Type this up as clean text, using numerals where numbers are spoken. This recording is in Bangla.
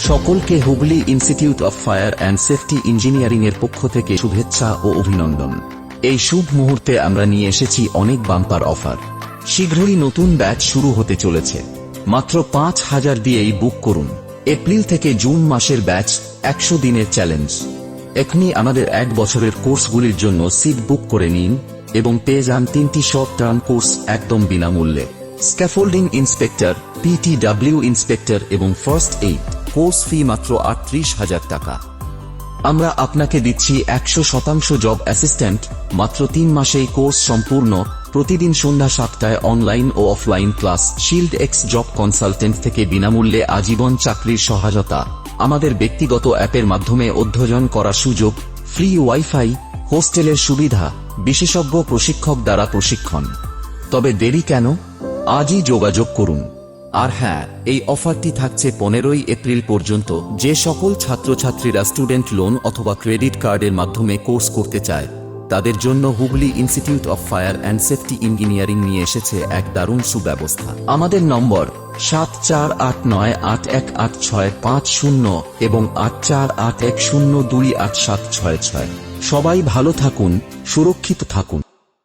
সকলকে Hooghly institute of fire and safety engineering এর পক্ষ থেকে শুভেচ্ছা ও অভিনন্দন। এই শুভ মুহূর্তে আমরা নিয়ে এসেছি অনেক বাম্পার অফার। শীঘ্রই নতুন ব্যাচ শুরু হতে চলেছে। মাত্র ৫,০০০ দিয়েই বুক করুন। এপ্রিল থেকে জুন মাসের ব্যাচ ১০০ দিনের চ্যালেঞ্জ। এখনই আমাদের ১ বছরের কোর্সগুলির জন্য সিট বুক করে নিন এবং পেয়ে যান ৩টি শর্ট টার্ম কোর্স একদম বিনামূল্যে। স্ক্যাফোল্ডিং ইন্সপেক্টর, PTW ইন্সপেক্টর এবং ফার্স্ট এইড কোর্স ফি মাত্র ৩৮,০০০ টাকা। আমরা আপনাকে দিচ্ছি ১০০% জব অ্যাসিস্ট্যান্ট। মাত্র ৩ মাসেই কোর্স সম্পূর্ণ। প্রতিদিন সন্ধ্যা ৭টায় অনলাইন ও offline class. Shield X job consultant থেকে বিনামূল্যে আজীবন চাকরির সহায়তা। আমাদের ব্যক্তিগত অ্যাপের মাধ্যমে অধ্যয়ন করার সুযোগ, ফ্রি ওয়াইফাই, হোস্টেলের সুবিধা, বিশেষজ্ঞ প্রশিক্ষক দ্বারা প্রশিক্ষণ। তবে দেরি কেন? আজই যোগাযোগ করুন। আর হ্যাঁ, এই অফারটি থাকছে ১৫ই এপ্রিল পর্যন্ত। যে সকল ছাত্রছাত্রীরা স্টুডেন্ট লোন অথবা ক্রেডিট কার্ডের মাধ্যমে কোর্স করতে চায় তাদের জন্য Hooghly institute of fire and safety engineering নিয়ে এসেছে এক দারুণ সুব্যবস্থা। আমাদের নম্বর ৭৪৮৯৮১৮৬৫০ এবং ৮৪৮১০২৮৭৬৬। সবাই ভালো থাকুন, সুরক্ষিত থাকুন।